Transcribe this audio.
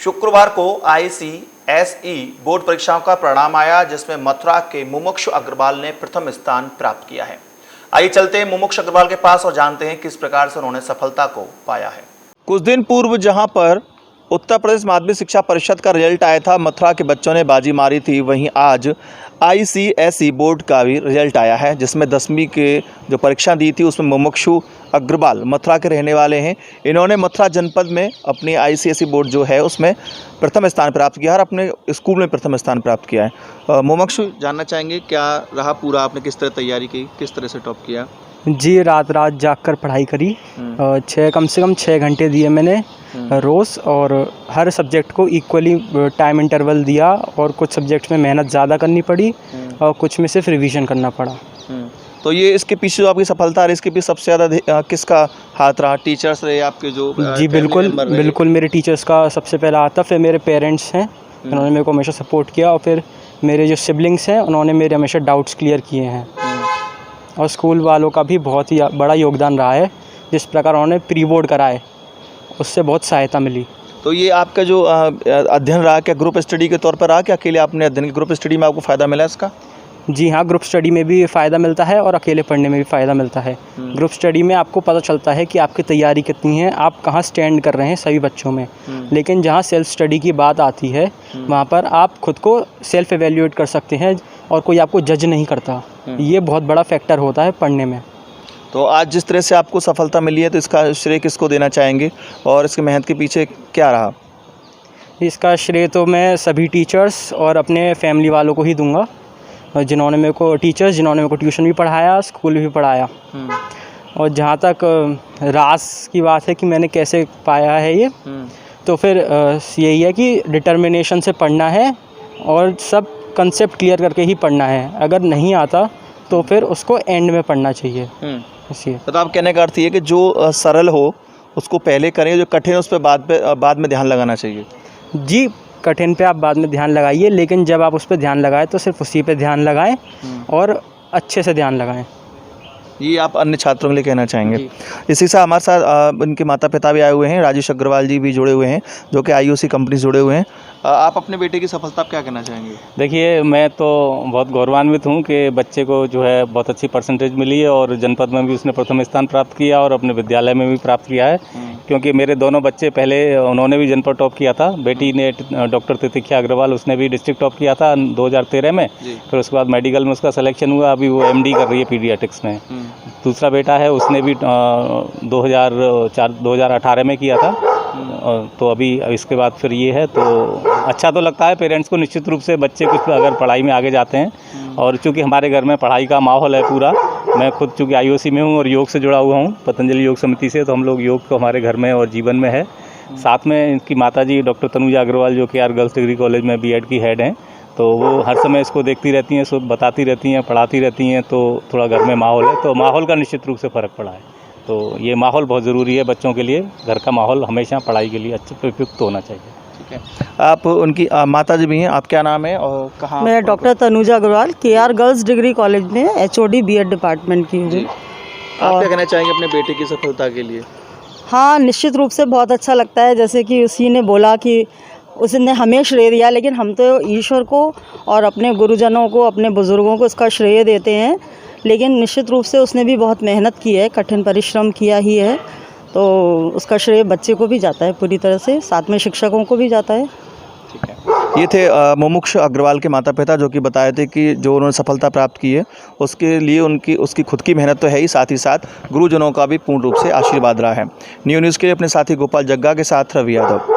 शुक्रवार को ICSE board परीक्षाओं का परिणाम आया, जिसमें मथुरा के मुमुक्षु अग्रवाल ने प्रथम स्थान प्राप्त किया है। आइए चलते हैं मुमुक्षु अग्रवाल के पास और जानते हैं किस प्रकार से उन्होंने सफलता को पाया है। कुछ दिन पूर्व जहां पर उत्तर प्रदेश माध्यमिक शिक्षा परिषद का रिजल्ट आया था, मथुरा के बच्चों ने बाजी मारी थी, वहीं आज ICSE बोर्ड का भी रिजल्ट आया है, जिसमें 10वीं के जो परीक्षा दी थी उसमें मुमुक्षु अग्रवाल मथुरा के रहने वाले हैं। इन्होंने मथुरा जनपद में अपनी ICSE बोर्ड जो है उसमें प्रथम स्थान प्राप्त किया और अपने स्कूल में प्रथम स्थान प्राप्त किया है। मुमुक्षु, जानना चाहेंगे क्या रहा पूरा, आपने किस तरह तैयारी की, किस तरह से टॉप किया? जी, रात जाग कर पढ़ाई करी। कम से कम 6 घंटे दिए मैंने रोज़, और हर सब्जेक्ट को इक्वली टाइम इंटरवल दिया, और कुछ सब्जेक्ट्स में मेहनत ज़्यादा करनी पड़ी और कुछ में सिर्फ रिवीजन करना पड़ा। तो ये इसके पीछे जो आपकी सफलता है, इसके पीछे सबसे ज़्यादा किसका हाथ रहा? टीचर्स रहे आपके जो? जी बिल्कुल मेरे टीचर्स का सबसे पहला हाथ था, फिर मेरे पेरेंट्स हैं, उन्होंने मेरे को हमेशा सपोर्ट किया, और फिर मेरे जो सिबलिंग्स हैं उन्होंने मेरे हमेशा डाउट्स क्लियर किए हैं, और स्कूल वालों का भी बहुत ही बड़ा योगदान रहा है। जिस प्रकार उन्होंने प्री बोर्ड कराए उससे बहुत सहायता मिली। तो ये आपका जो अध्ययन रहा, क्या ग्रुप स्टडी के तौर पर रहा, क्या अकेले आपने अध्ययन? ग्रुप स्टडी में आपको फ़ायदा मिला इसका? जी हाँ, ग्रुप स्टडी में भी फ़ायदा मिलता है और अकेले पढ़ने में भी फ़ायदा मिलता है। ग्रुप स्टडी में आपको पता चलता है कि आपकी तैयारी कितनी है, आप कहाँ स्टैंड कर रहे हैं सभी बच्चों में। लेकिन जहाँ सेल्फ स्टडी की बात आती है वहाँ पर आप खुद को सेल्फ एवेल्यूएट कर सकते हैं और कोई आपको जज नहीं करता। ये बहुत बड़ा फैक्टर होता है पढ़ने में। तो आज जिस तरह से आपको सफलता मिली है, तो इसका श्रेय किसको देना चाहेंगे और इसकी मेहनत के पीछे क्या रहा? इसका श्रेय तो मैं सभी टीचर्स और अपने फैमिली वालों को ही दूंगा, जिन्होंने मेरे को ट्यूशन भी पढ़ाया, स्कूल भी पढ़ाया। और जहाँ तक रास की बात है कि मैंने कैसे पाया है ये, तो फिर यही है कि डिटर्मिनेशन से पढ़ना है और सब कंसेप्ट क्लियर करके ही पढ़ना है। अगर नहीं आता तो फिर उसको एंड में पढ़ना चाहिए। इसलिए तो आप कहने का अर्थ ये कि जो सरल हो उसको पहले करें, जो कठिन है उस पर बाद में ध्यान लगाना चाहिए। जी, कठिन पे आप बाद में ध्यान लगाइए, लेकिन जब आप उस पर ध्यान लगाएं तो सिर्फ उसी पे ध्यान लगाएं और अच्छे से ध्यान लगाएं। ये आप अन्य छात्रों के लिए कहना चाहेंगे? इसी से हमारे साथ उनके माता पिता भी आए हुए हैं, राजेश अग्रवाल जी भी जुड़े हुए हैं, जो कि IOC कंपनी जुड़े हुए हैं। आप अपने बेटे की सफलता आप क्या कहना चाहेंगे? देखिए, मैं तो बहुत गौरवान्वित हूँ कि बच्चे को जो है बहुत अच्छी परसेंटेज मिली है, और जनपद में भी उसने प्रथम स्थान प्राप्त किया और अपने विद्यालय में भी प्राप्त किया है। क्योंकि मेरे दोनों बच्चे पहले उन्होंने भी जनपद टॉप किया था। बेटी ने डॉक्टर तितिक्षा अग्रवाल, उसने भी डिस्ट्रिक्ट टॉप किया था 2013 में। फिर उसके बाद मेडिकल में उसका सिलेक्शन हुआ, अभी वो MD कर रही है पीडियाट्रिक्स में। दूसरा बेटा है, उसने भी 2018 में किया था। तो अभी इसके बाद फिर ये है, तो अच्छा तो लगता है पेरेंट्स को निश्चित रूप से, बच्चे कुछ अगर पढ़ाई में आगे जाते हैं। और चूँकि हमारे घर में पढ़ाई का माहौल है पूरा, मैं खुद चूँकि IOC में हूँ और योग से जुड़ा हुआ हूँ, पतंजलि योग समिति से, तो हम लोग योग को हमारे घर में और जीवन में है। साथ में इनकी माताजी डॉक्टर तनुजा अग्रवाल, जो कि KR गर्ल्स डिग्री कॉलेज में B.Ed की हेड हैं, तो वो हर समय इसको देखती रहती हैं, सब बताती रहती हैं, पढ़ाती रहती हैं। तो थोड़ा घर में माहौल है, तो माहौल का निश्चित रूप से फ़र्क पड़ा है। तो ये माहौल बहुत ज़रूरी है बच्चों के लिए। घर का माहौल हमेशा पढ़ाई के लिए अच्छे उपयुक्त होना चाहिए। ठीक है, आप उनकी माता जी भी हैं, आप क्या नाम है और कहाँ? मैं doctor Tanuja Agrawal, KR girls degree college में HOD B.Ed डिपार्टमेंट की हूँ। आप क्या कहना चाहेंगे अपने बेटे की सफलता के लिए? हाँ, निश्चित रूप से बहुत अच्छा लगता है। जैसे कि उसी ने बोला कि उसने हमें श्रेय दिया, लेकिन हम तो ईश्वर को और अपने गुरुजनों को, अपने बुज़ुर्गों को इसका श्रेय देते हैं। लेकिन निश्चित रूप से उसने भी बहुत मेहनत की है, कठिन परिश्रम किया ही है, तो उसका श्रेय बच्चे को भी जाता है पूरी तरह से, साथ में शिक्षकों को भी जाता है। ठीक है, ये थे मुमुक्षु अग्रवाल के माता पिता, जो कि बताए थे कि जो उन्होंने सफलता प्राप्त की है उसके लिए उसकी खुद की मेहनत तो है ही, साथ ही साथ गुरुजनों का भी पूर्ण रूप से आशीर्वाद रहा है। न्यू न्यूज़ के लिए अपने साथी गोपाल जग्गा के साथ रवि यादव।